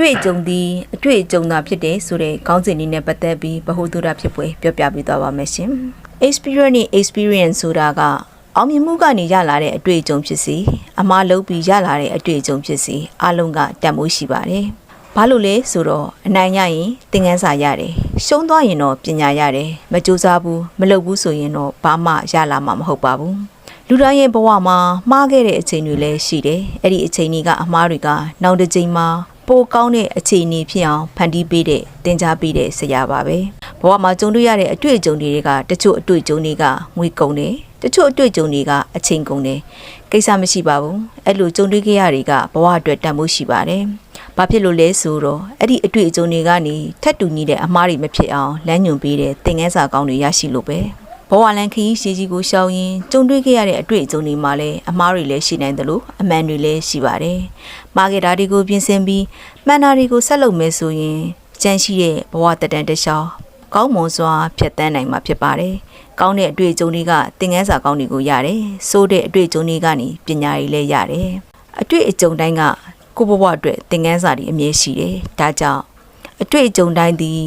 တွေ့အကြုံသည်အတွေ့အကြုံသာဖြစ်တဲ့ဆိုတဲ့ခေါင်းစဉ်လေးနဲ့ပတ်သက်ပြီးဗဟုသုတဖြစ်ပွဲပြောပြပေးသွားပါမယ်ရှင် experience ဆိုတာကအောင်မြင်မှုကနေရလာတဲ့အတွေ့အကြုံဖြစ်စီအမှားလုပ်ပြီးရလာတဲ့အတွေ့အကြုံဖြစ်စီအလုံးကတန်ဖိုးရှိပါတယ်ဘာလို့လဲဆိုတော့အနိုင်ရရင်သင်ခန်းစာရတယ်ရှုံးသွားရင်တော့ပညာရတယ်မကြိုးစားဘူးမလုပ်ဘူးဆိုရင်တော့ဘာမှရလာမှာမဟုတ်ပါဘူးလူတိုင်းရဲ့ဘဝမှာမှားခဲ့တဲ့အချိန်တွေလည်းရှိတယ်အဲ့ဒီအချိန်တွေကအမှားတွေကနောက်တစ်ချိန်မှာပိုကောင်းတဲ့အခြေအနေဖြစ်အောင်ဖန်တီးပေးတဲ့သင်ကြားပေးတဲ့ဆရာပါပဲဘဝမှာကြုံတွေ့ရတဲ့အတွေ့အကြုံတွေကတချို့အတွေ့အကြုံတွေကငွေကုန်တယ်တချို့အတွေ့အကြုံတွေကအချိန်ကုန်တယ်ကိစ္စမရှိပါဘူးအဲ့လိုကြုံတွေ့ခဲ့ရတွေကဘဝအတွက်တန်ဖိုးရှိပါတယ်ဘာဖြစ်လို့လဲဆိုတော့အဲ့ဒီအတွေ့အကြုံတွေကနေထပ်တူညီတဲ့အမှားတွေမဖြစ်အောင်လမ်းညွှန်ပေးတဲ့သင်ခန်းစာကောင်းတွေရရှိလို့ပဲဘဝလန်ခရီးရှည်ကြီးကိုရှောင်ရင်ကြုံတွေ့ခဲ့ရတဲ့အတွေ့အကြုံတွေမှာလည်းအမှားတွေလည်းရှိနိုင်တယ်လို့အမှန်တွေလည်းရှိပါတယ်။မှားခဲ့တာတွေကိုပြင်ဆင်ပြီးမှန်တာတွေကိုဆက်လုပ်မယ်ဆိုရင်ကြံရှိတဲ့ဘဝတတန်တခြားကောင်းမွန်စွာဖြတ်သန်းနိုင်မှာဖြစ်ပါတယ်။ကောင်းတဲ့အတွေ့အကြုံတွေကသင်ခန်းစာကောင်းတွေကိုရတယ်။ဆိုးတဲ့အတွေ့အကြုံတွေကနေပညာတွေလည်းရတယ်။အတွေ့အကြုံတိုင်းကကိုယ့်ဘဝအတွက်သင်ခန်းစာတွေအမြဲရှိတယ်။ဒါကြောင့်အတွေ့အကြုံတိုင်းသည်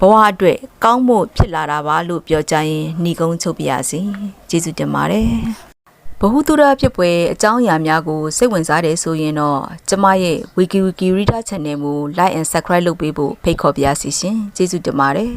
ဘဝအတွက်ကောင်းဖို့ဖြစ်လာတာပါလို့ပြောကြရင်ညီကုန်းချုပ်ပြရစီကျေးဇူးတင်ပါတယ်ဘဟုတုရဖြစ်ပွဲအကြောင်းအရာများကိုစိတ်ဝင်စားတယ်ဆိုရင်တော့ကျမရဲ့ Wiki Reader Channel ကို Like and Subscribe လုပ်ပေးဖို့ဖိတ်ခေါ်ပါရစေရှင်ကျေးဇူးတင်ပါတယ်